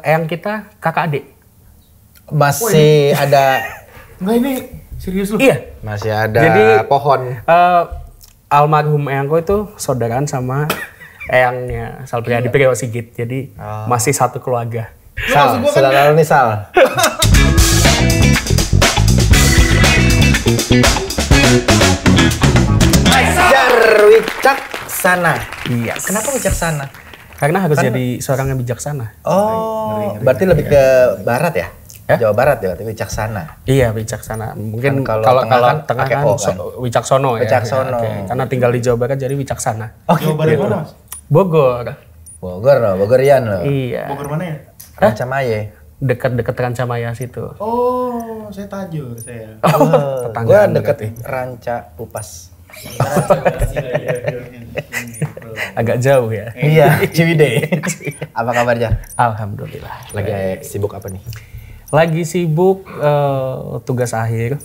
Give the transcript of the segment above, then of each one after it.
Eyang kita kakak adik. Masih ada. Enggak, ini serius lu? Iya. Masih ada Jadi, pohon. Almarhum eyangku itu saudaraan sama eyangnya Sal Priadi Priyo Sigit. Jadi masih satu keluarga. Sal, saudara lu nih Sal. Wicaksana. Iya. Kenapa wicaksana? Karena harus jadi seorang yang bijaksana. Oh, berarti lebih ke barat ya? Jawa Barat ya, berarti wicaksana. Iya, bijaksana. Mungkin Kan kalau tengah tengah pakai kan O kan? Wicaksono ya. Wicaksono. Oke. Karena tinggal di Jawa Barat jadi wicaksana. Oh, Jawa Barat mana, Mas? Bogor. Bogor loh, Bogorian loh. Iya. Bogor mana ya? Rancamaye. Dekat-dekat Rancamaya situ. Oh, saya Tajur saya. Gua tetanggaan deket berarti. Ranca Upas. Agak jauh ya. Iya, Ciwidey. Apa kabarnya? Alhamdulillah. Lagi sibuk apa nih? Lagi sibuk tugas akhir.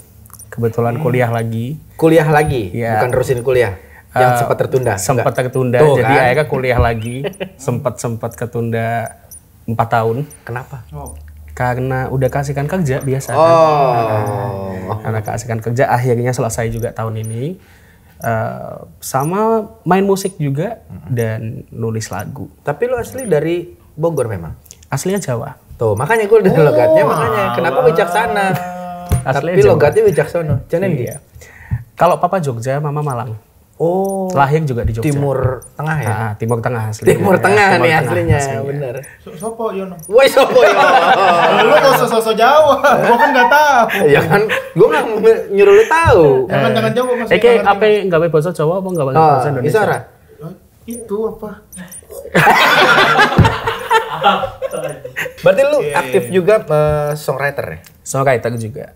Kebetulan kuliah lagi. Kuliah lagi, Iya. bukan terusin kuliah. Yang sempat tertunda. Sempat Enggak? tertunda. Tuh, Jadi kan? akhirnya kuliah lagi. sempat ketunda 4 tahun. Kenapa? Oh. Karena udah keasikan kerja biasa. Kan? Oh. Karena keasikan kerja akhirnya selesai juga tahun ini. Sama main musik juga dan nulis lagu. Tapi lu asli dari Bogor memang? Aslinya Jawa. Tuh, makanya gue udah logatnya, makanya. Kenapa wicaksana? Aslinya Tapi Jawa. logatnya wicaksono. Jangan dia. Kalau papa Jogja, mama Malang. Oh. Lahir juga di Jogja. Timur Tengah ya? Timur Tengah aslinya. Timur Tengah Timur nih Tengah aslinya, bener. Sopo Yono? Woi, sopo ya? Lu gak usah sosok Jawa, gua kan gak tahu. Ya kan, gue nggak nyuruh lu tahu. Jangan Jawa Mas. Oke, apa nggak boleh bahasa Jawa apa nggak boleh bahasa Indonesia? Isara. Itu apa? Berarti lu aktif juga songwriter ya? Songwriter juga.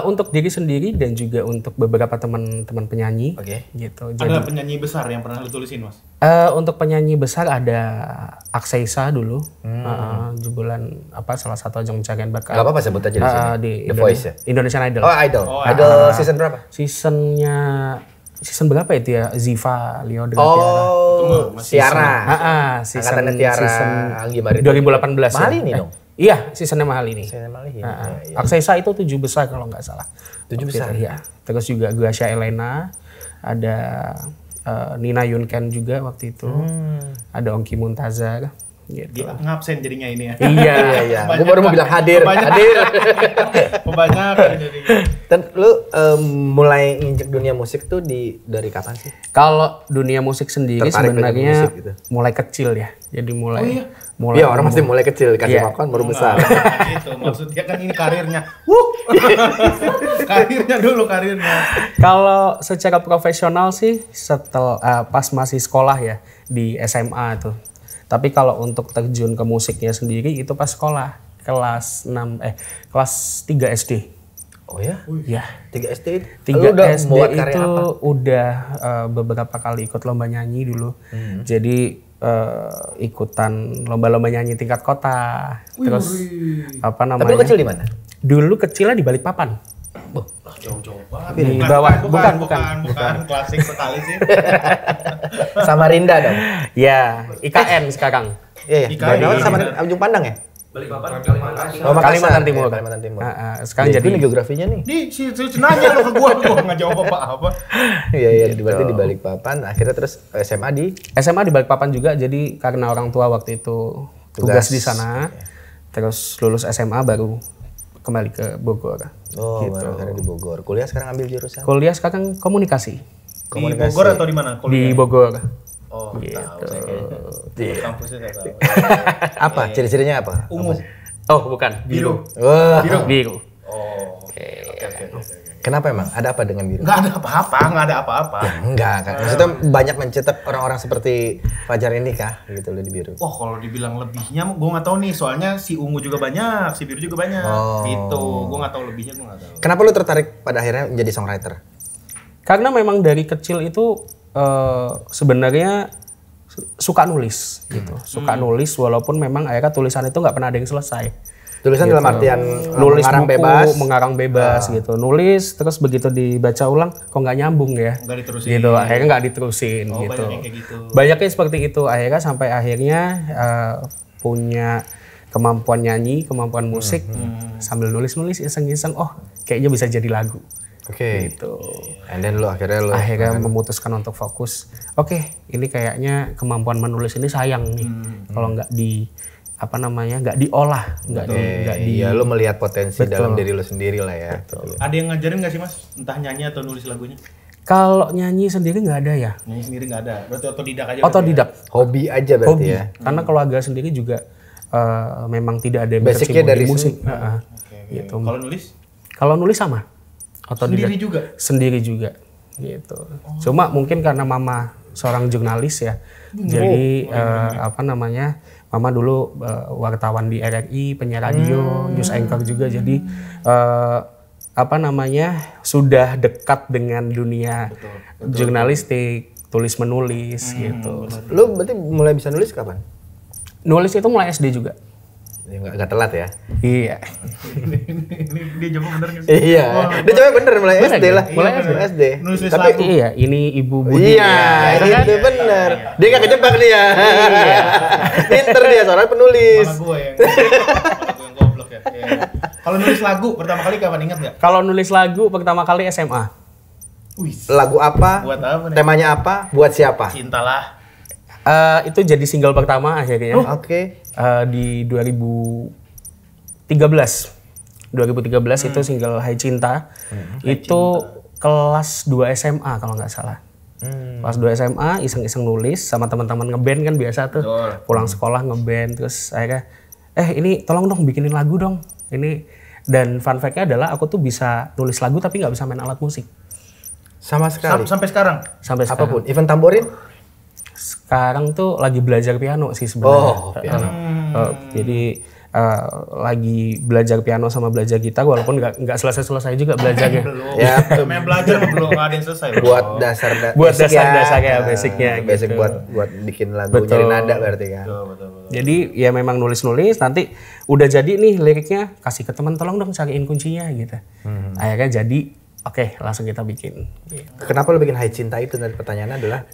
Untuk diri sendiri dan juga untuk beberapa teman-teman penyanyi. Oke. Gitu. Ada penyanyi besar yang pernah lu tulisin, Mas? Untuk penyanyi besar ada Akseisa dulu, jebolan salah satu ajang pencarian bakat. Gak apa-apa sebut aja di sini. Di The Voice ya? Indonesian Idol. Oh, Idol. Idol season berapa? Season berapa itu ya? Ziva, Leo dengan Oh, Tiara. season Angkatannya Tiara Anggi Barito. 2018 Mahal ya. ini dong? Iya, seasonnya mahal ini. Iya. Akseisa itu 7 besar kalau nggak salah. 7 besar? Iya. Terus juga Gracia Elena, ada Nina Yunken juga waktu itu. Ada Ongki Muntazar. Gitu. Dia ngabsen jadinya ini ya. Iya. Gue baru mau bilang hadir. Kebanyakan jadi. Dan lu mulai nginjek dunia musik tuh dari kapan sih? Kalau dunia musik sendiri Tertarik dengan sebenarnya musik gitu. mulai kecil ya. Jadi mulai Iya, orang pasti mulai kecil, kasih Iya. makan baru besar. Gitu, maksudnya kan ini karirnya. Karirnya dulu, karirnya. Kalau secara profesional sih setelah pas masih sekolah ya di SMA tuh. Tapi kalau untuk terjun ke musiknya sendiri itu pas sekolah kelas 3 SD. Oh ya? Ya. 3 SD? 3 Lu udah SD buat karya itu apa? udah beberapa kali ikut lomba nyanyi dulu. Jadi ikutan lomba-lomba nyanyi tingkat kota. Terus apa namanya? Tapi lu kecil di mana? Dulu kecilnya di Balikpapan. Jauh-jauh banget. Di bawah, bukan. Klasik sekali sih. Samarinda dong. Ya, IKN sekarang. Iya, IKN. iya. Samarinda, Ujung Pandang ya? Balikpapan, Kalimantan. Oh, Makassar. Kalimantan Timur. Ya, Kalimantan Timur. Sekarang Ya, jadi ini geografinya nih. Di si nanya lo ke gua nggak jawab apa-apa. Iya, berarti di Balikpapan, akhirnya terus SMA di SMA di Balikpapan juga. Jadi karena orang tua waktu itu tugas di sana. Terus lulus SMA baru kembali ke Bogor. Oh, baru akhirnya di Bogor. Kuliah sekarang ambil jurusan? Kuliah sekarang komunikasi Di Bogor atau di mana? di Bogor. Oh, Gitu. tahu saya kayaknya. Kampusnya saya tahu. Apa? Ciri-cirinya apa? Ungu. Oh, bukan. Biru. Wah, Biru. Oh. Oke. kenapa emang? Ada apa dengan biru? Nggak ada apa-apa. Enggak kan. Maksudnya banyak mencetak orang-orang seperti Fajar ini kah gitu loh di biru. Wah, kalau dibilang lebihnya gue nggak tahu nih, soalnya si ungu juga banyak, si biru juga banyak. Oh. Gitu. Gue nggak tahu lebihnya, gue nggak tahu. Kenapa lu tertarik pada akhirnya menjadi songwriter? Karena memang dari kecil itu sebenarnya suka nulis gitu. Suka nulis walaupun memang akhirnya tulisan itu nggak pernah ada yang selesai. Tulisan dalam artian Nulis mengarang buku, bebas. mengarang bebas gitu. Nulis terus begitu dibaca ulang kok nggak nyambung ya. Nggak diterusin. Gitu. Akhirnya nggak diterusin gitu. Banyak yang kayak gitu. Banyaknya seperti itu. Akhirnya sampai akhirnya punya kemampuan nyanyi, kemampuan musik sambil nulis-nulis iseng-iseng. Oh, kayaknya bisa jadi lagu. Oke. Gitu. And then akhirnya Memutuskan untuk fokus. Oke, ini kayaknya kemampuan menulis ini sayang nih. Kalau nggak nggak diolah, nggak di. Iya, lu melihat potensi dalam diri lu sendiri lah ya. Ada yang ngajarin nggak sih Mas? Entah nyanyi atau nulis lagunya? Kalau nyanyi sendiri nggak ada ya. Nyanyi sendiri nggak ada. Berarti otodidak aja. Otodidak. Hobi aja berarti Hobi. ya. Karena keluarga sendiri juga memang tidak ada yang Basicnya berkecimpung dari di musik. Gitu. Kalau nulis? Kalau nulis sama. Otodidak. Sendiri juga? Sendiri juga. Gitu. Cuma mungkin karena mama seorang jurnalis ya. Jadi mama dulu wartawan di RRI, penyiar radio, news anchor juga. Jadi sudah dekat dengan dunia jurnalistik, tulis menulis gitu. Lu berarti mulai bisa nulis kapan? Nulis itu mulai SD juga. Ya, nggak telat ya? Iya. Ini dia jawab bener nggak sih? Iya. Dia coba bener mulai SD lah. Mulai SD. Nulis Tapi lagu. Iya, ini Ibu Budi. iya, itu bener. Dia nggak kejebak dia. Pinter dia, soalnya penulis. Malah gue yang goblok ya. Iya. Kalau nulis lagu pertama kali kapan, ingat nggak? Kalau nulis lagu pertama kali SMA. Wih. Lagu apa? Buat apa nih? Temanya apa? Buat siapa? Cintalah. Itu jadi single pertama akhirnya. Oke. Di 2013 itu single Hai Cinta. Itu kelas 2 SMA kalau nggak salah. Kelas 2 SMA iseng-iseng nulis sama teman-teman ngeband kan biasa tuh. Betul. Pulang sekolah ngeband terus akhirnya ini tolong dong bikinin lagu dong. Ini dan fun fact-nya adalah aku tuh bisa nulis lagu tapi nggak bisa main alat musik. Sama sekali. Sampai sekarang? Sampai sekarang. Apapun. Even tamborin? Sekarang tuh lagi belajar piano sih sebenarnya. Oh, piano. Jadi lagi belajar piano sama belajar gitar walaupun nggak selesai juga belajarnya. Belum. Ya. Namanya belajar belum ada yang selesai. Buat dasar Buat dasar-dasarnya, basicnya basic gitu. buat bikin lagu, Betul. nyari nada berarti kan. Betul. Jadi ya memang nulis-nulis nanti udah jadi nih liriknya kasih ke teman tolong dong cariin kuncinya gitu. Akhirnya jadi oke, langsung kita bikin. Kenapa lu bikin Hai Cinta itu? Dan pertanyaannya adalah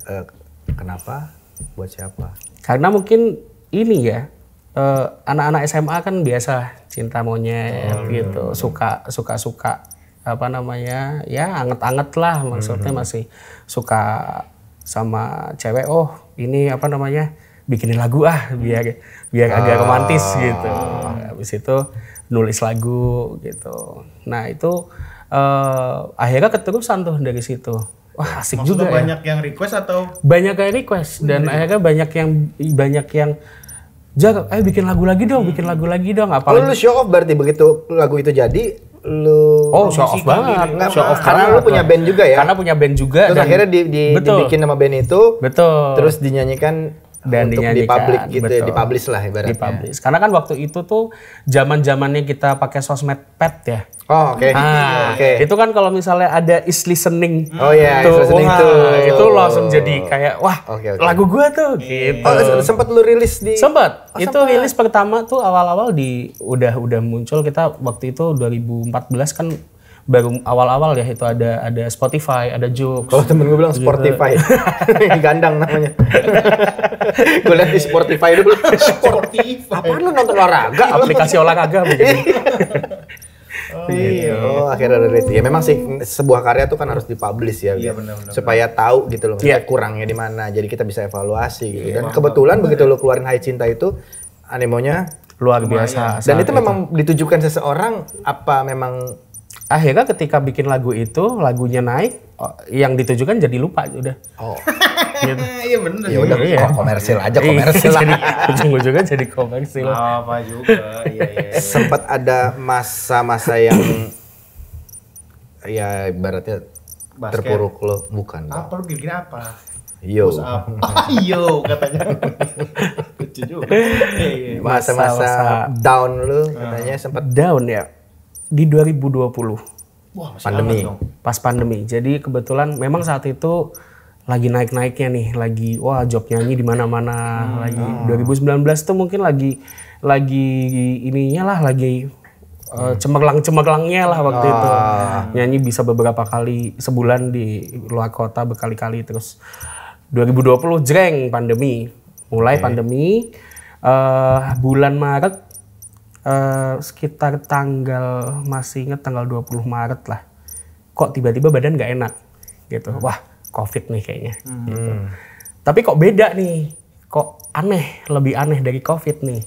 kenapa? Buat siapa? Karena mungkin ini ya anak-anak SMA kan biasa cinta monyet gitu, suka ya anget-anget lah maksudnya masih suka sama cewek. Oh ini bikinin lagu biar agak romantis gitu. Habis itu nulis lagu gitu. Nah itu akhirnya keterusan tuh dari situ. Wah asik Maksudnya juga banyak yang request atau? Banyak yang request dan akhirnya banyak yang Jak, bikin lagu lagi dong. Apalagi lu show off berarti begitu lagu itu jadi lu show off banget. Show off karena lu punya band juga ya. Karena punya band juga. Terus akhirnya dibikin sama band itu. Betul. Terus dinyanyikan dan untuk di-public gitu ya, di-publish lah ibaratnya. Di-publish. Karena kan waktu itu tuh zaman-zamannya kita pakai sosmed pet ya. Oh, oke. Oke. Itu kan kalau misalnya ada is listening. Oh iya, is listening tuh. Itu langsung jadi kayak lagu gua tuh gitu. Oh, sempat lu rilis di Sempat. Itu rilis pertama tuh awal-awal udah muncul kita waktu itu 2014 kan baru awal-awal ya itu ada Spotify, ada Joox. Oh temen gue bilang Spotify, gandang namanya. Gue liat di Spotify dulu. Spotify. Apaan lu nonton olahraga? Aplikasi olahraga begitu. Oh akhirnya ada itu. Ya memang sih sebuah karya tuh kan harus dipublish ya. Iya benar. Supaya tahu gitu loh, kurangnya di mana. Jadi kita bisa evaluasi gitu. Dan kebetulan begitu lu keluarin Hai Cinta itu animonya luar biasa. Dan itu memang ditujukan seseorang apa memang? Akhirnya ketika bikin lagu itu, lagunya naik, yang ditujukan jadi lupa udah. Oh. Gitu. Iya benar. Ya udah komersil aja komersil lah. Ujung-ujungnya jadi komersil. Apa juga. Iya. Sempat ada masa-masa yang ya ibaratnya terpuruk lo, bukan. Apa lu bikin apa? Yo. Yo katanya. Lucu juga. Masa-masa down lu katanya sempat down ya. Di 2020. Wah, pandemi. Pas pandemi. Jadi kebetulan memang saat itu lagi naik-naiknya nih, lagi wah job nyanyi di mana-mana, lagi 2019 tuh mungkin lagi ininya lah, lagi cemerlang-cemerlangnya lah waktu itu. Nyanyi bisa beberapa kali sebulan di luar kota berkali-kali. Terus 2020 jreng pandemi. Mulai pandemi bulan Maret sekitar masih inget tanggal 20 Maret lah. Kok tiba-tiba badan nggak enak gitu. Wah, COVID nih kayaknya gitu. Tapi kok beda nih. Kok aneh, lebih aneh dari COVID nih.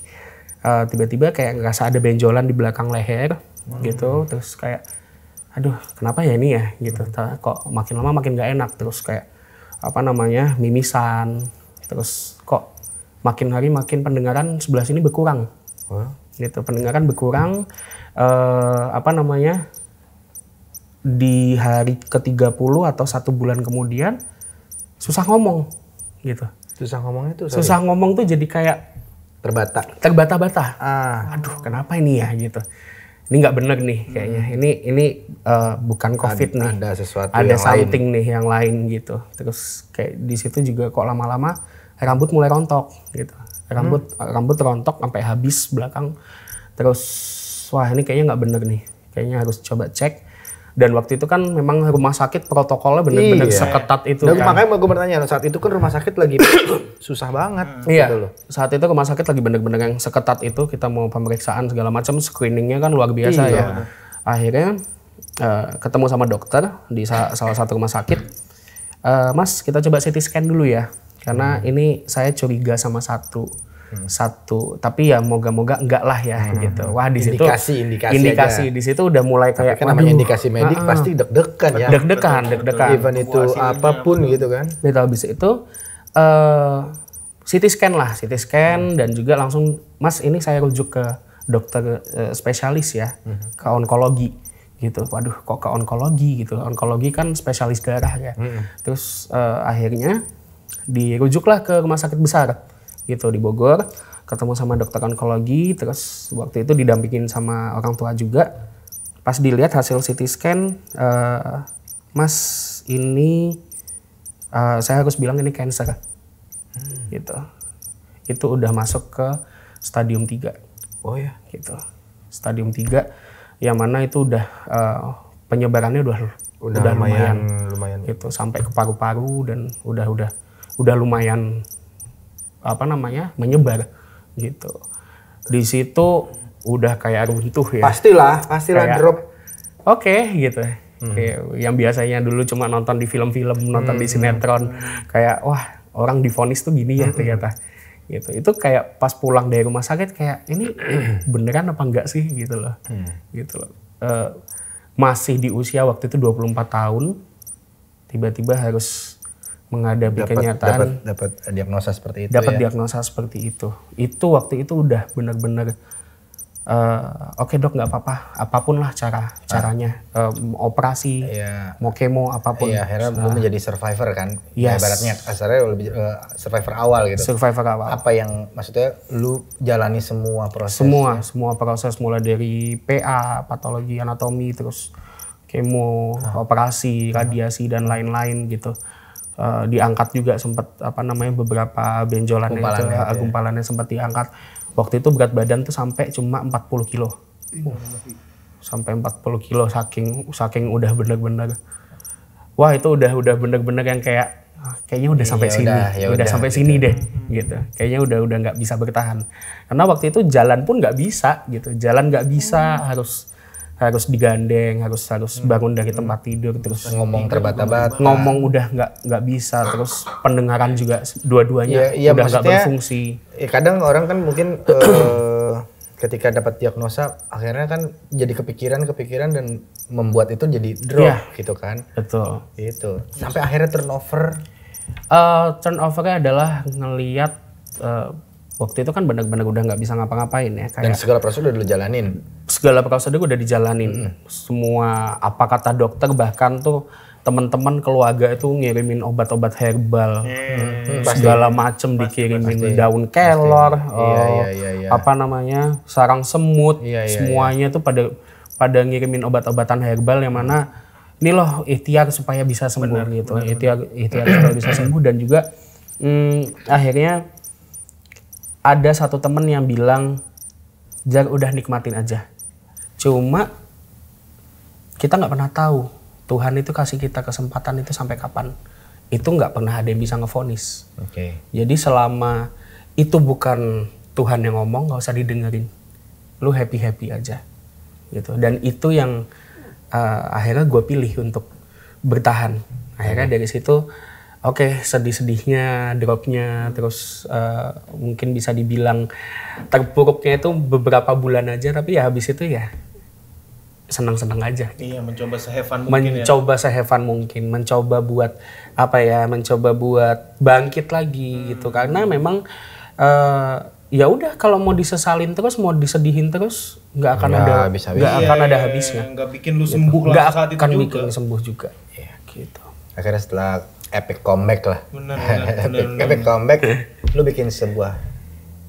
Tiba-tiba kayak ngerasa ada benjolan di belakang leher gitu, terus kayak aduh kenapa ya ini ya gitu, kok makin lama makin gak enak, terus kayak mimisan, terus kok makin hari makin pendengaran sebelah sini berkurang gitu, pendengaran berkurang, di hari ke-30 atau 1 bulan kemudian susah ngomong gitu. Susah ngomongnya tuh? Susah ngomong tuh jadi kayak terbata-bata. Aduh, kenapa ini ya gitu. Ini nggak bener nih kayaknya. Ini bukan COVID nih. Ada sesuatu ada yang something lain. nih yang lain gitu. Terus kayak di situ juga kok lama-lama rambut mulai rontok gitu. Rambut rontok sampai habis belakang. Terus wah ini kayaknya nggak bener nih. Kayaknya harus coba cek. Dan waktu itu kan memang rumah sakit protokolnya benar-benar seketat itu kan. Makanya gue bertanya, saat itu kan rumah sakit lagi susah banget. Iya, gitu loh. saat itu rumah sakit lagi benar-benar yang seketat itu. Kita mau pemeriksaan segala macam, screeningnya kan luar biasa ya. Akhirnya ketemu sama dokter di salah satu rumah sakit. Mas, kita coba CT scan dulu ya. Karena ini saya curiga sama satu, tapi ya moga-moga enggak lah ya gitu. Wah di situ indikasi di situ udah mulai kayak kan namanya indikasi medik pasti deg-degan ya. Deg-degan. Even itu apapun gitu kan. Gitu habis itu CT scan dan juga langsung Mas ini saya rujuk ke dokter spesialis ya, ke onkologi gitu. Waduh kok ke onkologi gitu. Onkologi kan spesialis darah ya. Terus akhirnya dirujuklah ke rumah sakit besar gitu di Bogor, ketemu sama dokter onkologi, terus waktu itu didampingin sama orang tua juga. Pas dilihat hasil CT scan, Mas ini saya harus bilang ini cancer, gitu. Itu udah masuk ke stadium 3. Oh ya? Gitu. Stadium 3, yang mana itu udah penyebarannya udah lumayan gitu, sampai ke paru-paru dan udah lumayan menyebar gitu. Di situ udah kayak runtuh ya. Pastilah kayak, drop. Oke, gitu. Kayak yang biasanya dulu cuma nonton di film-film, nonton di sinetron, kayak wah orang divonis tuh gini ya ternyata. Gitu. Itu kayak pas pulang dari rumah sakit kayak ini beneran apa enggak sih gitu loh. Gitu loh. Masih di usia waktu itu 24 tahun, tiba-tiba harus menghadapi kenyataan, dapat diagnosa seperti itu. Diagnosa seperti itu. Itu waktu itu udah benar-benar oke dok, nggak apa-apa, apapun lah caranya, operasi, mau kemo apapun. Iya, akhirnya lu menjadi survivor kan. Yes. Ibaratnya kasarnya lebih survivor awal gitu. Survivor awal. Apa yang maksudnya lu jalani semua proses? Semua proses mulai dari PA, patologi anatomi, terus kemo, operasi, radiasi dan lain-lain gitu. Diangkat juga sempat beberapa benjolan gumpalannya sempat diangkat. Waktu itu berat badan tuh sampai cuma 40 kilo. Sampai 40 kilo saking udah bener-bener. Wah, itu udah bener-bener yang kayaknya udah sampai sini. Udah sampai sini deh gitu. Kayaknya udah nggak bisa bertahan. Karena waktu itu jalan pun nggak bisa gitu. Jalan nggak bisa, harus digandeng, harus bangun dari tempat tidur, terus ngomong terbata-bata. Ngomong udah nggak bisa, terus pendengaran juga dua-duanya udah nggak berfungsi. Kadang orang kan mungkin ketika dapat diagnosa akhirnya kan jadi kepikiran dan membuat itu jadi drop gitu kan. Betul. Itu. Sampai akhirnya turnover. Turnovernya adalah ngelihat waktu itu kan benar-benar udah nggak bisa ngapa-ngapain ya. Dan segala prosedur udah dijalanin. Segala prosedur udah dijalanin. Semua apa kata dokter, bahkan tuh teman-teman keluarga itu ngirimin obat-obat herbal, segala macem dikirimin, daun kelor, sarang semut, semuanya tuh pada ngirimin obat-obatan herbal yang mana ini loh ikhtiar supaya bisa sembuh gitu. Ikhtiar supaya bisa sembuh. Dan juga akhirnya ada satu temen yang bilang, Jar udah nikmatin aja. Cuma kita nggak pernah tahu Tuhan itu kasih kita kesempatan itu sampai kapan. Itu nggak pernah ada yang bisa ngevonis. Jadi selama itu bukan Tuhan yang ngomong, nggak usah didengerin. Lu happy aja gitu. Dan itu yang akhirnya gue pilih untuk bertahan. Akhirnya dari situ sedih-sedihnya, dropnya, terus mungkin bisa dibilang terpuruknya itu beberapa bulan aja, tapi ya habis itu ya senang-senang aja. Iya, mencoba se-have-fun mungkin mencoba buat mencoba buat bangkit lagi gitu. Karena memang ya udah, kalau mau disesalin terus, mau disedihin terus, nggak akan ada habisnya. Nggak bikin lu sembuh lah saat itu juga. Nggak akan bikin sembuh juga. Ya, gitu. Akhirnya setelah epic comeback lah. Benar. Epic comeback, lu bikin sebuah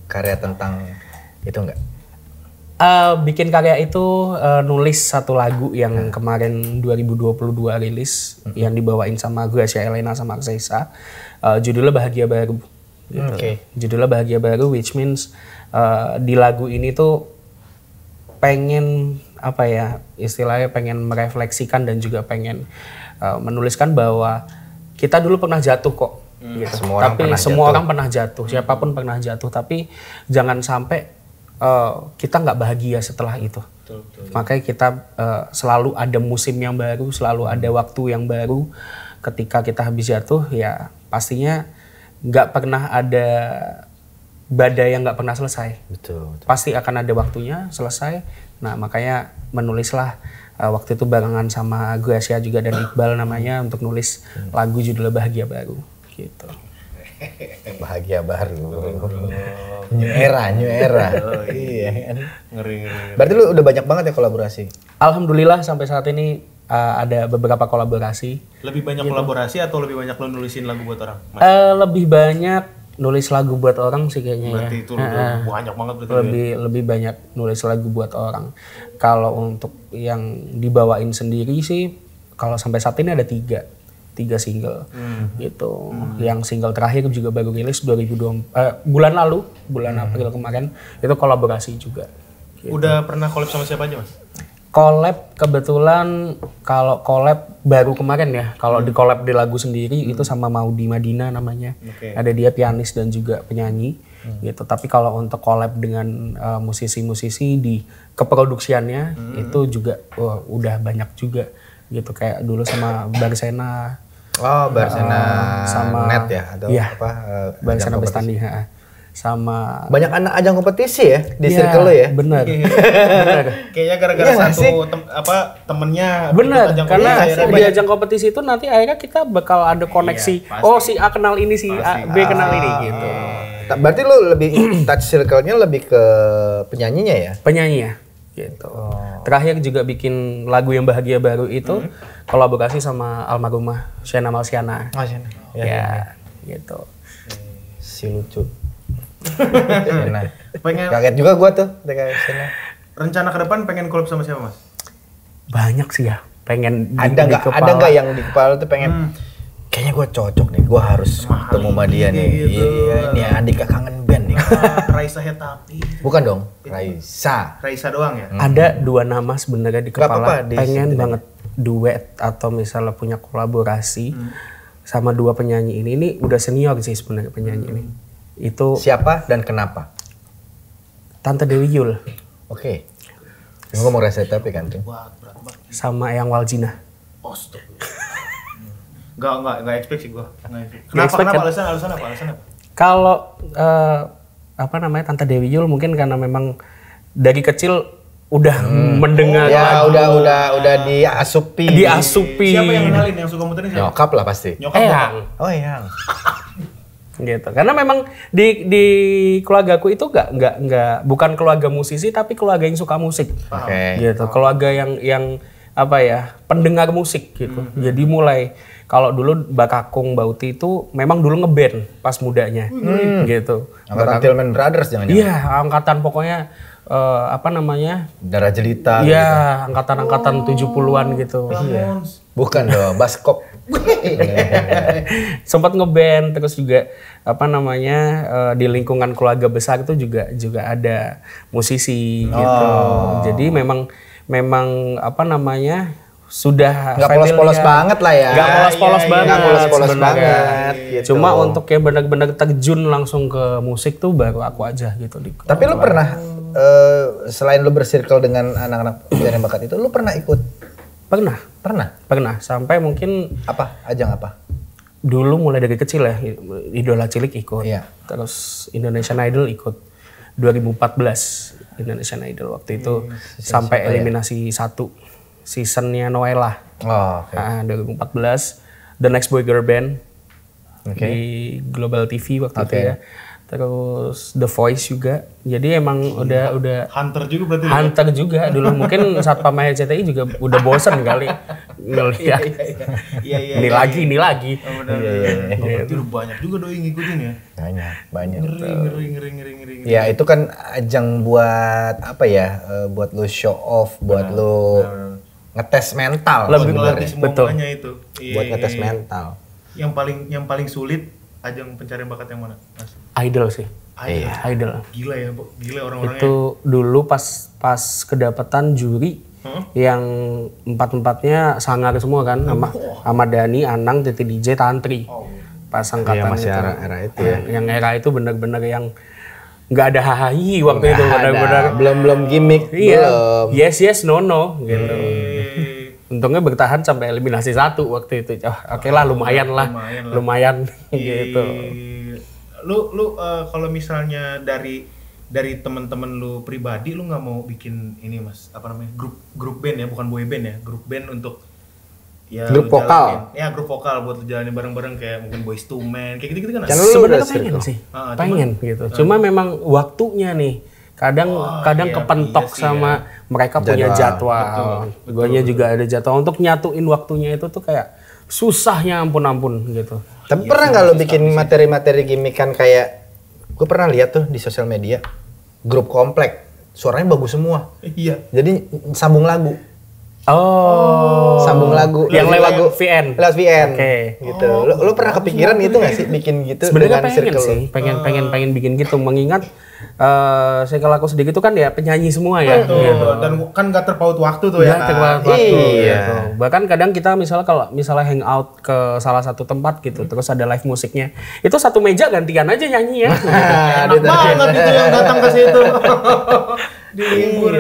karya tentang itu nggak? Bikin karya itu nulis satu lagu yang kemarin 2022 rilis, yang dibawain sama Gracia Elena sama Aksesa. Judulnya Bahagia Baru. Gitu. Judulnya Bahagia Baru, which means di lagu ini tuh pengen istilahnya pengen merefleksikan dan juga pengen menuliskan bahwa kita dulu pernah jatuh kok. Gitu. Semua orang pernah jatuh, siapapun pernah jatuh, tapi jangan sampai kita nggak bahagia setelah itu. Betul. Makanya kita selalu ada musim yang baru, selalu ada waktu yang baru. Ketika kita habis jatuh, ya pastinya nggak pernah ada badai yang nggak pernah selesai. Betul. Pasti akan ada waktunya selesai. Nah, makanya menulislah waktu itu barengan sama Gracia juga dan Iqbal namanya untuk nulis lagu judulnya Bahagia Baru. Gitu. Bahagia Baru. New era. Oh, iya. Ngeri. Berarti lu udah banyak banget ya kolaborasi? Alhamdulillah sampai saat ini ada beberapa kolaborasi. Lebih banyak kolaborasi atau lebih banyak lo nulisin lagu buat orang? Lebih banyak nulis lagu buat orang sih kayaknya. Berarti ya. Itu banyak banget berarti. Lebih banyak nulis lagu buat orang. Kalau untuk yang dibawain sendiri sih, kalau sampai saat ini ada tiga single gitu. Yang single terakhir juga baru rilis bulan lalu, bulan April kemarin, itu kolaborasi juga. Gitu. Udah pernah collab sama siapa aja, Mas? Collab kebetulan, kalau collab baru kemarin ya. Kalau di collab di lagu sendiri itu sama Maudi Madina namanya. Ada dia pianis dan juga penyanyi gitu. Tapi kalau untuk collab dengan musisi-musisi di keproduksiannya itu juga udah banyak juga gitu. Kayak dulu sama Barsena. Barsena sama Net ya atau Barsena Bestani sama banyak anak ajang kompetisi ya di circle lo ya. Bener. Kayaknya gara-gara satu temennya bener, karena di ajang kompetisi itu nanti akhirnya kita bakal ada koneksi. Si A kenal ini, si B kenal ini gitu. Berarti lo lebih touch circle-nya lebih ke penyanyinya ya? Penyanyi ya gitu. Terakhir juga bikin lagu yang Bahagia Baru itu kolaborasi sama almarhumah Shena Malsiana. Ya, gitu. Si lucu. Kaget juga gua tuh Shena. Rencana ke depan pengen collab sama siapa, Mas? Banyak sih ya. Pengen ada nggak yang di kepala tuh pengen kayaknya gue cocok nih, gue harus ketemu sama dia nih. Gitu. Iya, nih Andika kangen band nih. Raisa Hetapi. Bukan dong, Raisa doang ya? Ada dua nama sebenarnya di kepala. Pengen banget duet atau misalnya punya kolaborasi sama dua penyanyi ini. Ini udah senior sih sebenarnya penyanyi ini. Itu siapa dan kenapa? Tante Dewi Yul. Oke. Gue mau Raisa Hetapi kan tuh. Sama Eyang Waljina. Nggak expect sih gue. Kenapa? Alasan apa? Kalau Tante Dewi Yul mungkin karena memang dari kecil udah mendengar lagu. Udah diasupi. Siapa yang kenalin yang suka muterin siapa? Nyokap lah pasti. Eyang. Eyang. Gitu. Karena memang di keluargaku itu nggak bukan keluarga musisi tapi keluarga yang suka musik. Gitu. Keluarga yang pendengar musik gitu. Jadi mulai kalau dulu Mbak Kakung, Mbak Uti itu memang dulu ngeband pas mudanya. Gitu. Angkatan Tillman Brothers jangan-jangan. Iya, angkatan pokoknya Darah Jelita. Iya, gitu. angkatan 70-an gitu. Bukan dong, Baskop. Sempat ngeband, terus juga di lingkungan keluarga besar itu juga ada musisi gitu. Jadi memang sudah nggak polos-polos banget lah ya. Nggak polos-polos banget. Nggak polos-polos banget. Gitu. Cuma untuk kayak benar-benar terjun langsung ke musik tuh baru aku aja gitu. Tapi lu pernah selain lu bersirkel dengan anak-anak pencari bakat itu, lu pernah ikut? Pernah. Sampai mungkin ajang apa? Dulu mulai dari kecil ya, Idola Cilik ikut. Iya. Terus Indonesian Idol ikut. 2014 Indonesian Idol waktu itu sampai eliminasi 1 seasonnya Noella. 2014 The Next Boy Girl Band di Global TV waktu itu ya. Terus The Voice juga. Jadi emang udah Hunter juga berarti. Hunter juga dulu. Mungkin Satpam RCTI juga udah bosen kali ngeliat. Iya. Ini lagi. Berarti udah banyak juga doi ngikutin ya. Banyak. Ngeri. Ya itu kan ajang buat buat lu show off, buat lu ngetes mental. Lebih ngelatih semuanya itu. Buat ngetes mental. Yang paling sulit ajang pencarian bakat yang mana, Mas? Idol sih. Idol. Gila ya, gila orang-orangnya. Itu dulu pas kedapatan juri yang empat-empatnya sangar semua kan, sama Dani, Anang, Titi DJ, Tantri. Pas angkatan masih itu. era itu ya. Yang era itu benar-benar yang nggak ada hahaha waktu itu, benar-benar belum gimmick. Iya. Yes, no gitu. Untungnya bertahan sampai eliminasi 1 waktu itu. Oke lah, lumayan gitu. Lu kalau misalnya dari teman-teman lu pribadi, lu nggak mau bikin ini Mas, grup band ya, bukan boy band ya, grup band untuk ya grup vokal. Ya grup vokal buat lu jalanin bareng-bareng kayak mungkin Boyz II Men kayak gitu kan. Sebenarnya pengen sih. Pengen gitu. Cuma memang waktunya nih. Kadang kepentok sama mereka punya jadwal. Guanya juga ada jadwal. Untuk nyatuin waktunya itu tuh kayak susahnya ampun gitu. Tapi pernah nggak lo bikin materi-materi gimmikan kayak, gue pernah lihat tuh di sosial media, grup komplek, suaranya bagus semua. Iya. Jadi sambung lagu. Sambung lagu. Yang lewat VN. Lewat VN. Oke. Gitu. Lo pernah kepikiran gitu nggak sih bikin gitu? Sebenarnya pengen sih. Pengen bikin gitu. Mengingat saya kalau aku sedikit itu kan ya penyanyi semua ya. Gitu. Dan kan nggak terpaut waktu tuh ya. Terpaut waktu. Iya. Gitu. Bahkan kadang kita misalnya hangout ke salah satu tempat gitu, terus ada live musiknya, itu satu meja gantian aja nyanyi ya. Enak banget itu yang datang ke situ. Di libur.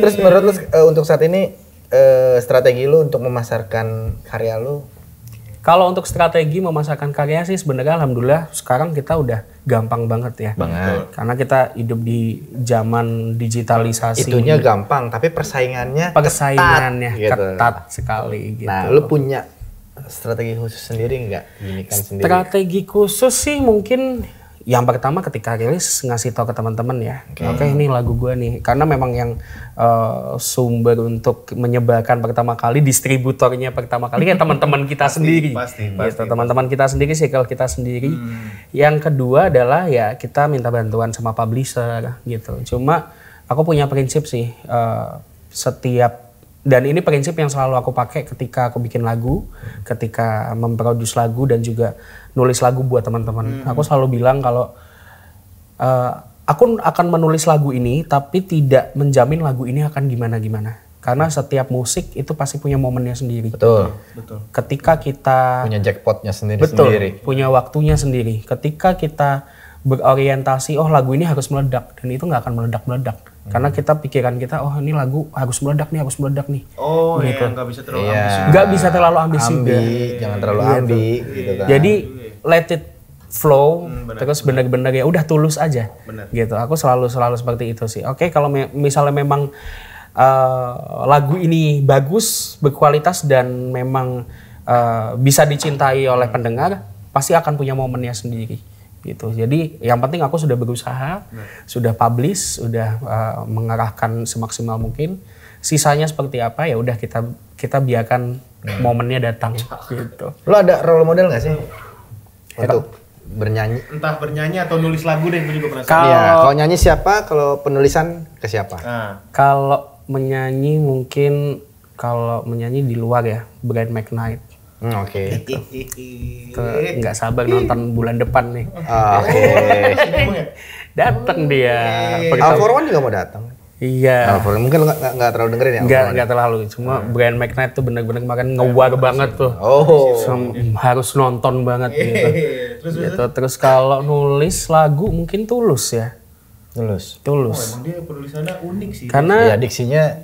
Terus menurut lu untuk saat ini strategi lu untuk memasarkan karya lu? Kalau untuk strategi memasarkan karya sih sebenarnya alhamdulillah sekarang kita udah gampang banget ya. Karena kita hidup di zaman digitalisasi. Itunya gampang, tapi persaingannya ketat sekali gitu. Nah, lu punya strategi khusus sendiri nggak? Ginikan sendiri. Strategi khusus sih mungkin yang pertama ketika rilis ngasih tahu ke teman-teman ya. Oke, ini lagu gue nih. Karena memang yang sumber untuk menyebarkan pertama kali, distributornya pertama kali kan teman-teman kita sendiri. Pasti. Gitu. Teman-teman kita sendiri, circle kita sendiri. Yang kedua adalah ya kita minta bantuan sama publisher gitu. Cuma aku punya prinsip sih, dan ini prinsip yang selalu aku pakai ketika aku bikin lagu, ketika memproduksi lagu dan juga nulis lagu buat teman-teman. Aku selalu bilang kalau aku akan menulis lagu ini tapi tidak menjamin lagu ini akan gimana-gimana. Karena setiap musik itu pasti punya momennya sendiri. Betul. Ketika kita punya jackpotnya sendiri. Punya waktunya sendiri. Ketika kita berorientasi, lagu ini harus meledak, dan itu nggak akan meledak-meledak. Karena pikiran kita, ini lagu harus meledak nih. Gitu. Nggak bisa terlalu ambisi. Nggak bisa terlalu ambisi. Jangan terlalu ambi gitu kan. Jadi let it flow, terus benar-benar ya udah tulus aja. Gitu. Aku selalu seperti itu sih. Oke, kalau misalnya memang lagu ini bagus, berkualitas dan memang bisa dicintai oleh pendengar, pasti akan punya momennya sendiri. Gitu. Jadi yang penting aku sudah berusaha, sudah publish, sudah mengarahkan semaksimal mungkin. Sisanya seperti apa ya udah kita biarkan momennya datang gitu. Lo ada role model nggak sih untuk bernyanyi? Entah bernyanyi atau nulis lagu deh, gue juga penasaran. Kalau nyanyi siapa? Kalau penulisan ke siapa? Kalau menyanyi mungkin kalau menyanyi di luar ya, Brian McKnight. Oke. Nggak sabar nonton bulan depan nih. Oke. Datang dia. All For One juga mau datang. Iya. All For One mungkin nggak terlalu dengerin ya? Nggak terlalu. Cuma Brian McKnight tuh bener-bener makan ngewar banget tuh. Oh. Harus nonton banget gitu. Terus kalau nulis lagu mungkin Tulus ya. Tulus. Emang dia penulisannya unik sih. Karena ya,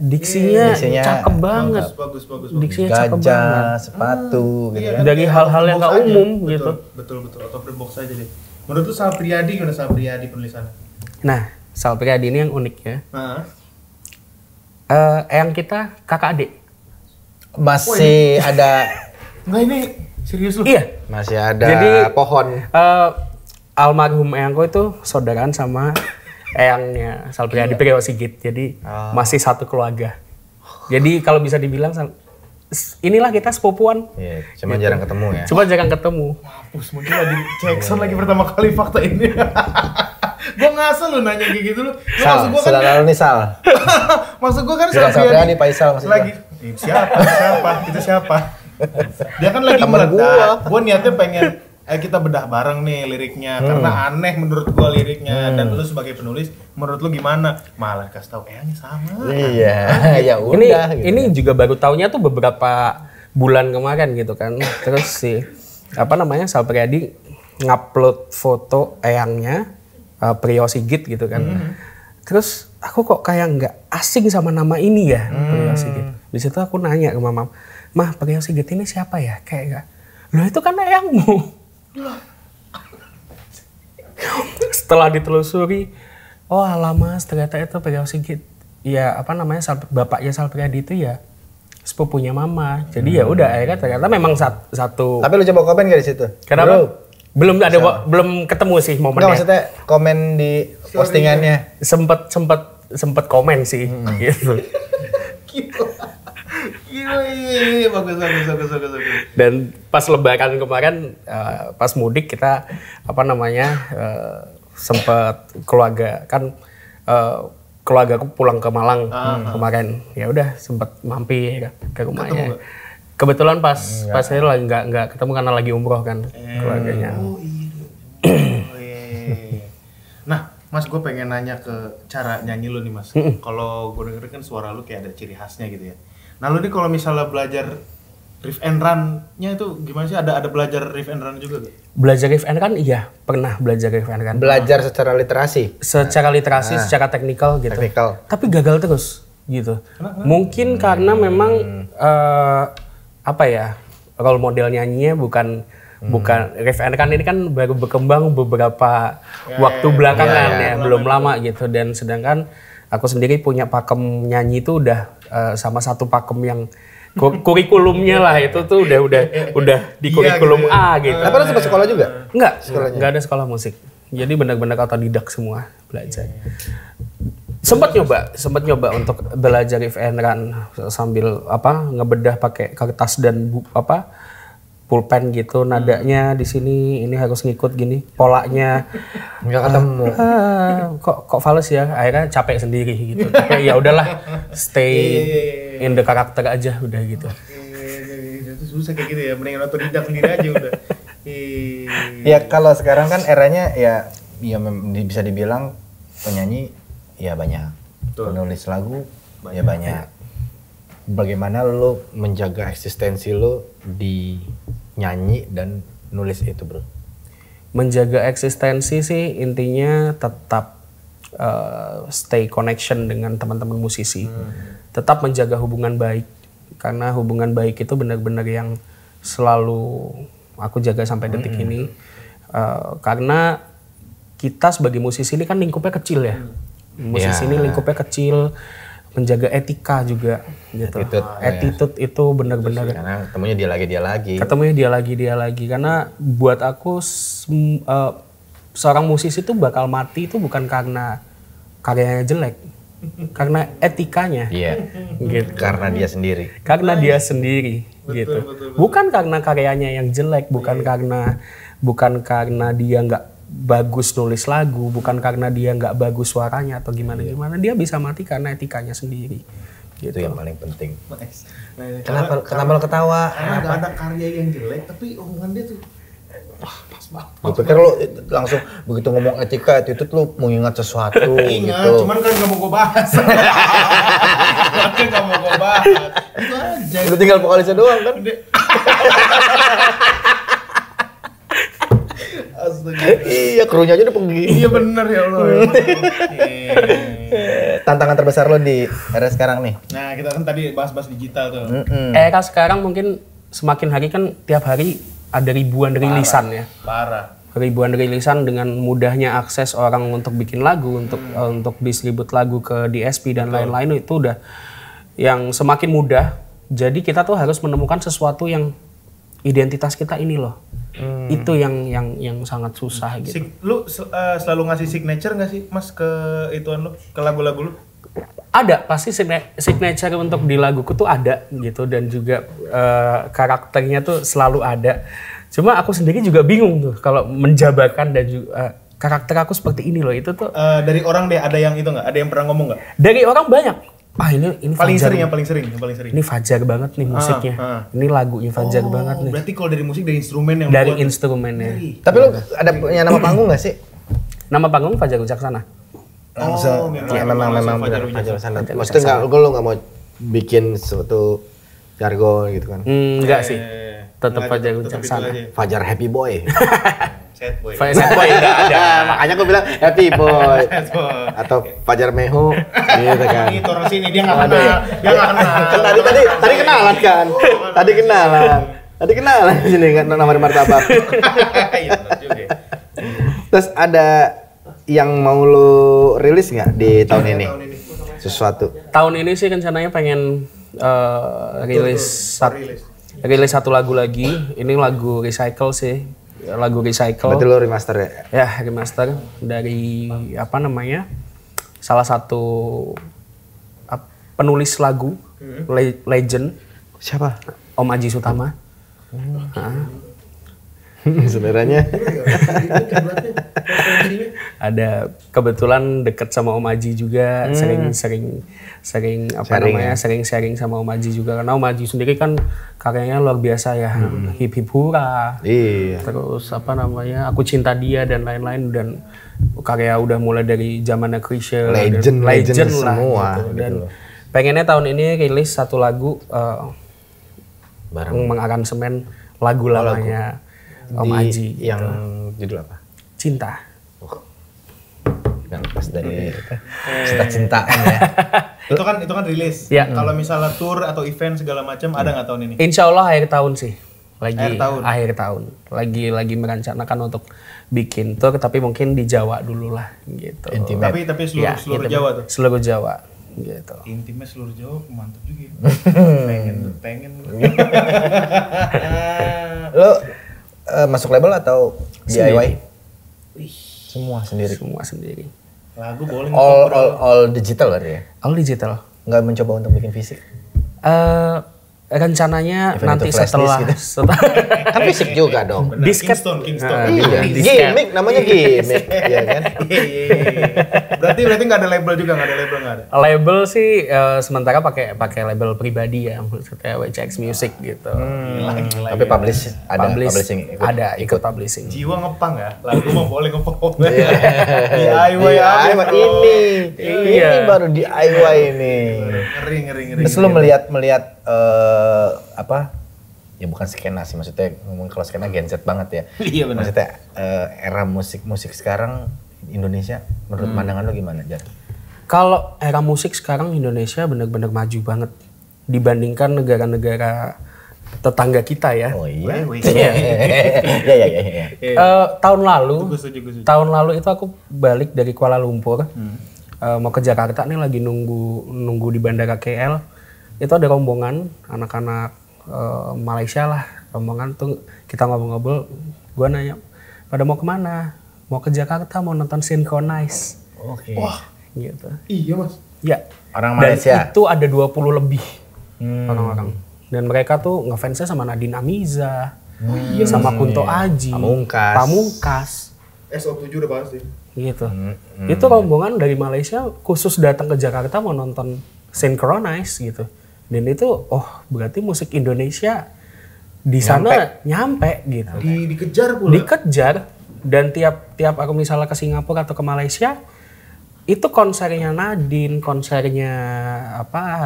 diksinya cakep banget. Bagus. Diksinya cakep banget. Gajah, sepatu gitu. Iya, Dari hal-hal yang nggak umum gitu. Betul. Out of the box aja deh. Menurut lu Sal Priadi gimana Sal Priadi penulisannya? Nah, Sal Priadi ini yang unik ya. Eyang kita kakak adik. Masih ada. Enggak, ini serius lu? Iya. Masih ada Jadi, pohon. Almarhum eyangku itu saudaraan sama eyangnya Sal Priadi Priyo Sigit. Jadi masih satu keluarga. Jadi kalau bisa dibilang inilah kita sepupuan. Iya, cuma jarang ketemu ya. Cuma jarang ketemu. Mampus, mungkin lagi Jackson lagi pertama kali fakta ini. Gua ngasal lu nanya kayak gitu lu. Sal, Maksud gua saudara lu nih Sal. Maksud gua kan Sal Priadi, Faisal maksudnya. lagi siapa? Itu siapa? Dia kan lagi Temen meledak. Gua niatnya pengen kita bedah bareng nih liriknya karena aneh menurut gua liriknya dan lu sebagai penulis menurut lu gimana? Malah kasih tahu eyangnya sama. Iya, ya udah. Ini juga baru taunya tuh beberapa bulan kemarin gitu kan. Terus Sal Priadi ngupload foto eyangnya Priyo Sigit gitu kan. Terus aku kok kayak nggak asing sama nama ini ya, Priyo Sigit. Di situ aku nanya ke mama, "Mah, Priyo Sigit ini siapa ya?" Kayak enggak. Loh, itu kan eyangmu. Setelah ditelusuri, oh alamas ternyata itu Priyo Sigit. Ya bapaknya Sal Priadi itu ya sepupunya mama. Jadi ya udah akhirnya ternyata memang satu. Tapi lu coba komen gak di situ? Kenapa? Belum ketemu sih momennya. Enggak, maksudnya komen di postingannya. Sempet komen sih gitu. Gila, bagus. Dan pas lebaran kemarin, pas mudik kita sempet keluarga kan keluargaku pulang ke Malang kemarin. Ya udah sempet mampir ke rumahnya. Kebetulan pas saya lagi nggak ketemu karena lagi umroh kan keluarganya. Nah, Mas, gue pengen nanya ke cara nyanyi lu nih, Mas. Kalau gue denger kan suara lu kayak ada ciri khasnya gitu ya. Nah, lu nih kalau misalnya belajar riff and run-nya itu gimana sih? Ada belajar riff and run juga gak? Belajar riff and run iya, pernah belajar riff and run. Belajar secara literasi? Secara literasi, secara teknikal gitu. Tapi gagal terus gitu. Kenapa? Mungkin karena memang role model nyanyinya bukan riff and run ini kan baru berkembang beberapa waktu belakangan belum lama gitu. Dan sedangkan aku sendiri punya pakem nyanyi itu udah sama satu pakem yang kurikulumnya lah itu tuh udah di kurikulum A gitu. Tapi lu sempat sekolah juga? Enggak ada sekolah musik. Jadi benar-benar otodidak semua belajar. Sempat nyoba untuk belajar riff and run sambil ngebedah pakai kertas dan pulpen gitu, nadanya di sini ini harus ngikut gini, polanya nggak ketemu. Kok fals ya, akhirnya capek sendiri gitu. Tapi ya udahlah, stay in the karakter aja udah gitu. Itu susah kayak gitu ya, mendingan otodidak sendiri aja udah. Ya kalau sekarang kan eranya ya bisa dibilang penyanyi ya banyak, penulis lagu ya banyak. Bagaimana lo menjaga eksistensi lo di nyanyi dan nulis itu, bro? Menjaga eksistensi sih intinya tetap stay connection dengan teman-teman musisi. Tetap menjaga hubungan baik. Karena hubungan baik itu benar-benar yang selalu aku jaga sampai detik ini. Karena kita sebagai musisi ini kan lingkupnya kecil ya. Musisi ini lingkupnya kecil. Menjaga etika juga gitu. Attitude itu benar-benar karena ketemunya dia lagi karena buat aku seorang musisi itu bakal mati itu bukan karena karyanya jelek, karena etikanya. Gitu. Karena dia sendiri gitu. Bukan karena karyanya yang jelek, bukan karena dia nggak bagus nulis lagu, bukan karena dia nggak bagus suaranya atau gimana, dia bisa mati karena etikanya sendiri Itu yang paling penting. Nah, Kenapa lo ketawa? Karena nggak ada karya yang jelek, tapi omongan dia tuh pas banget. Gue pikir lo langsung begitu ngomong etika attitude lo mau ingat sesuatu Ingat, gitu. cuman kan nggak mau gue bahas. Nggak mau gue bahas. Itu aja. Lu tinggal vokalisnya doang kan? Astaga. Iya, krunya aja udah pergi. Iya bener ya Allah. Tantangan terbesar lo di era sekarang nih? Nah kita kan tadi bahas-bahas digital tuh. Era sekarang mungkin semakin hari kan tiap hari ada ribuan rilisan ya. Parah. Ribuan rilisan dengan mudahnya akses orang untuk bikin lagu, untuk distribut lagu ke DSP dan lain-lain itu udah yang semakin mudah. Jadi kita tuh harus menemukan sesuatu yang identitas kita ini loh. Itu yang sangat susah gitu. Lu selalu ngasih signature nggak sih Mas ke ituan lu, ke lagu-lagu lu? Ada, pasti signature untuk di laguku tuh ada gitu, dan juga karakternya tuh selalu ada. Cuma aku sendiri juga bingung tuh kalau menjabarkan dan juga karakter aku seperti ini loh, itu tuh. Dari orang deh, ada yang itu nggak? Ada yang pernah ngomong nggak? Dari orang banyak. Ini paling Fajar. sering. Ini Fajar banget nih musiknya. Ini lagunya Fajar banget nih. Berarti kalau dari musik dari instrumen yang Dari buat instrumennya. Tapi lo ada punya nama panggung nggak sih? Nama panggung Fajar Wicaksana. Langsung, ya memang Fajar benar Fajar Wicaksana. Fajar Maksudnya lo nggak mau bikin suatu jargon gitu kan? Enggak sih. Tetap Fajar tetap itu Wicaksana. aja. Fajar Happy Boy. Sad boy. Sad boy enggak ada. Makanya gue bilang Happy Boy. Sad boy. Atau Fajar Mehu gitu kan. Itu orang sini dia nggak Ada kenal. ya? Dia nggak kenal. Kan tadi kenalan kan? Tadi kenalan di sini kan nama martabak. Iya benar juga. Terus ada yang mau lu rilis nggak di tahun ini? Sesuatu. Tahun ini sih rencananya pengen rilis satu lagu lagi. Ini lagu recycle sih. Lagu recycle. Berarti lu remaster ya? Ya, remaster dari salah satu penulis lagu legend Siapa? Om Aji Sutama. Saudaranya. Ada kebetulan deket sama Om Aji juga, sering sharing sama Om Aji juga, karena Om Aji sendiri kan karyanya luar biasa ya, hip hip hura, Iya. terus Aku Cinta Dia dan lain-lain, dan karya udah mulai dari zamannya Chrisye, Legend lah semua, gitu. Dan gitu. pengennya tahun ini rilis satu lagu Bareng mengaransemen lagu lamanya Om Aji yang gitu. judul apa? Cinta. Kan pas dari cinta-cintaan ya. Itu kan rilis. Ya. Kalau misalnya tour atau event segala macam ada nggak tahun ini? Insya Allah akhir tahun sih. Akhir tahun. Lagi merencanakan untuk bikin tour, tapi mungkin di Jawa dulu lah gitu. Tapi seluruh gitu. Jawa tuh. Seluruh Jawa gitu. Intimnya seluruh Jawa mantap juga. pengen. Lo masuk label atau DIY? Semua sendiri. Lagu boleh All digital berarti ya? All digital. Nggak mencoba untuk bikin fisik? Rencananya Event nanti itu flash setelah disk kan fisik juga dong. disket. Kingston. Iya, gimmick namanya gimmick, iya kan? Iya. Berarti nggak ada label juga, nggak ada. Label sih sementara pakai label pribadi ya, maksudnya WCX Music gitu. Gila. Tapi publishing ikut publishing. Jiwa ngepang ya, lagu mah boleh ngepang. DIY ini. Ini baru DIY ini. Ngeri. Terus lu melihat ya bukan skena sih, maksudnya ngomong kalau skena Gen Z banget ya. Iya benar. Maksudnya era musik sekarang Indonesia menurut pandangan lu gimana, Jan? Kalau era musik sekarang Indonesia benar-benar maju banget dibandingkan negara-negara tetangga kita ya. Oh iya. Iya. Tahun lalu itu aku balik dari Kuala Lumpur, mau ke Jakarta nih, lagi nunggu di bandara KL. Itu ada rombongan anak-anak Malaysia lah, rombongan tuh kita ngobrol-ngobrol. Gua nanya, pada mau kemana? Mau ke Jakarta, mau nonton Synchronize. Oke. Wah, Gitu. iya mas. Ya. Orang Malaysia. Dan itu ada 20 lebih orang-orang. Dan mereka tuh ngefansnya sama Nadine Amiza, sama Kunto Aji, Pamungkas. SO7 udah pasti. Gitu. Itu rombongan dari Malaysia khusus datang ke Jakarta mau nonton synchronize gitu. Dan itu berarti musik Indonesia di sana nyampe gitu. Dikejar pula. Dikejar, dan tiap aku misalnya ke Singapura atau ke Malaysia, itu konsernya Nadine, konsernya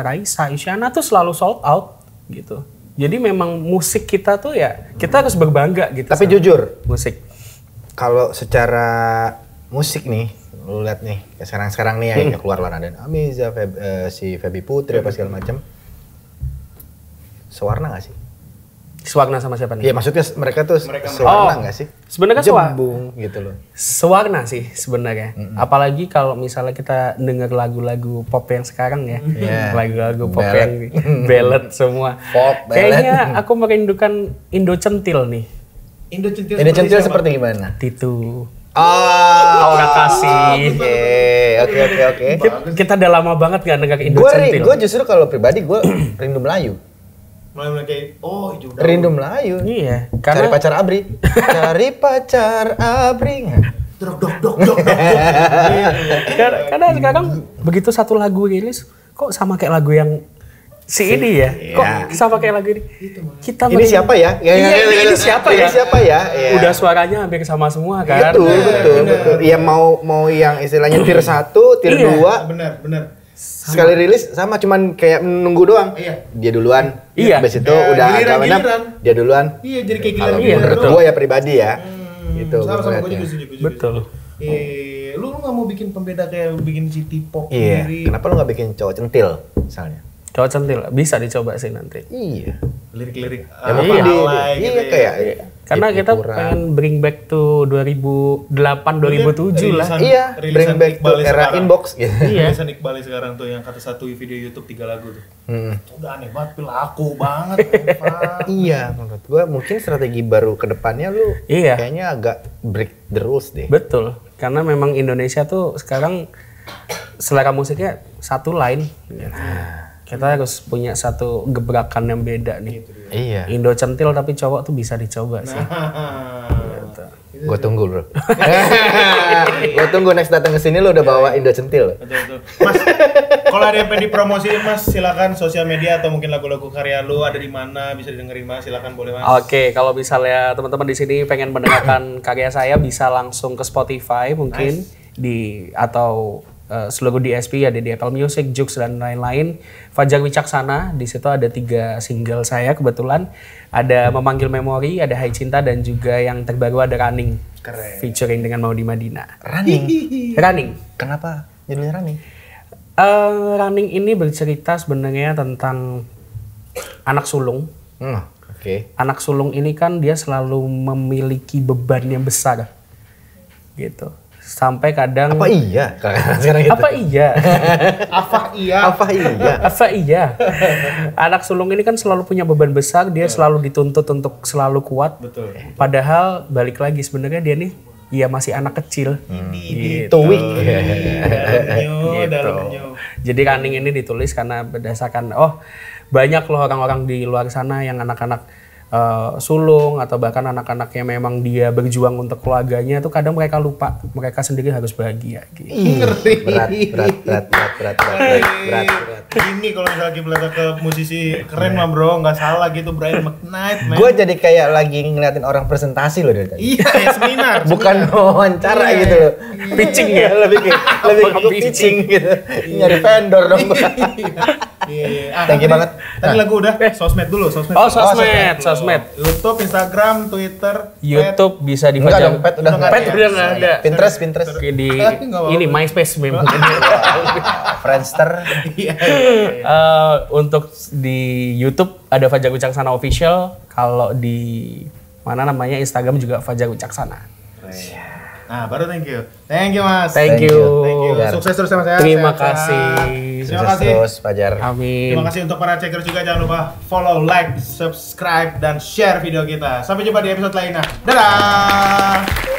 Raisa, Isyana tuh selalu sold out gitu. Jadi memang musik kita tuh ya kita harus berbangga gitu. Tapi jujur, musik. Kalau secara musik nih, lu lihat nih sekarang nih yang keluar lah Nadine Amiza, si Feby Putri apa segala macam. Sewarna gak sih? Sewarna sama siapa nih? Iya maksudnya mereka tuh sewarna nggak sih? Sebenarnya jembung gitu loh. Sewarna sih sebenarnya. Apalagi kalau misalnya kita dengar lagu-lagu pop yang sekarang ya, lagu-lagu pop yang ballad semua. Pop, kayaknya aku merindukan Indo Centil nih. Indo Centil seperti gimana? Titu. Aura Kasih. Oke. Kita udah lama banget nggak dengar Indo Centil. Gue justru kalau pribadi gue rindu Melayu. Mulai kayak itu udah rindu Melayu. Iya. Cari pacar Abri. Cari pacar Abri. Dok. Karena sekarang begitu satu lagu rilis, kok sama kayak lagu yang ini ya? Kok sama kayak lagu ini? Ini siapa ya? Ini siapa ya? Ini siapa ya? Udah suaranya hampir sama semua kan? Betul. Iya mau yang istilahnya tier 1, tier 2. Benar. Sekali rilis sama cuman kayak nunggu doang. Iya. Dia duluan. Iya. Habis itu udah agak menang. Dia duluan. Iya, jadi kayak gila. Menurut gua ya pribadi ya. Gitu. Sama gua juga setuju. Betul. Lu nggak mau bikin pembeda kayak bikin city pop Iya. sendiri? Kenapa lu nggak bikin cowok centil misalnya? Cowok centil bisa dicoba sih nanti. Iya. Lirik-lirik. Ya mungkin kayak karena kita pengen bring back to 2008-2007 lah. Iya, bring back to era inbox gitu. Iya. Rilisan Iqbal sekarang tuh yang kata satu video YouTube 3 lagu tuh. Udah aneh banget, laku banget. Iya, menurut gua mungkin strategi baru ke depannya lu kayaknya agak break the rules deh. Betul, karena memang Indonesia tuh sekarang selera musiknya satu line. Kita harus punya satu gebrakan yang beda nih. Iya. Indo centil tapi cowok tuh bisa dicoba sih. Gitu. Gue tunggu bro. Gue tunggu next datang ke sini lu udah bawa Indo centil. Betul. Mas, kalau ada yang pengen dipromosiin Mas, silakan sosial media atau mungkin lagu-lagu karya lu ada di mana bisa didengerin Mas, silakan boleh Mas. Oke, kalau misalnya teman-teman di sini pengen mendengarkan karya saya bisa langsung ke Spotify mungkin atau seluruh DSP ada di Apple Music, Joox dan lain-lain. Fajar Wicaksana, di situ ada 3 single saya kebetulan. Ada Memanggil Memori, ada Hai Cinta dan juga yang terbaru ada Running. Keren. Featuring dengan Maudy Madina. Running. Kenapa judulnya Running? Running ini bercerita sebenarnya tentang anak sulung. Oke. Anak sulung ini kan dia selalu memiliki beban yang besar. Gitu. Sampai kadang Apa iya? Sekarang gitu. Apa iya? Anak sulung ini kan selalu punya beban besar, dia selalu dituntut untuk selalu kuat. Betul. Padahal balik lagi sebenarnya dia nih masih anak kecil. Gitu. Dalamnya. Jadi Running ini ditulis karena berdasarkan banyak loh orang-orang di luar sana yang anak-anak sulung atau bahkan anak-anak yang memang dia berjuang untuk keluarganya tuh kadang mereka lupa mereka sendiri harus bahagia gitu. Berat. Ini kalau misalnya kita ke musisi keren mah bro, nggak salah gitu Brian McKnight. Gue jadi kayak lagi ngeliatin orang presentasi loh dari tadi. Iya, seminar. Bukan wawancara gitu loh. Pitching ya, lebih ke pitching gitu. Nyari vendor dong. Iya. Thank you banget. Tadi lagu udah. Sosmed dulu, sosmed. Sosmed. YouTube, Instagram, Twitter. YouTube bisa di Udah nggak ada. Pinterest. Di ini MySpace memang. Friendster. Untuk di YouTube ada Fajar Wicaksana Official. Kalau di Instagram juga Fajar Wicaksana. Nah, baru thank you. Thank you Mas. Thank you. Sukses terus sama saya. Terima kasih. Terima kasih. Terus Fajar. Amin. Terima kasih untuk para checker juga, jangan lupa follow, like, subscribe dan share video kita. Sampai jumpa di episode lainnya. Dadah.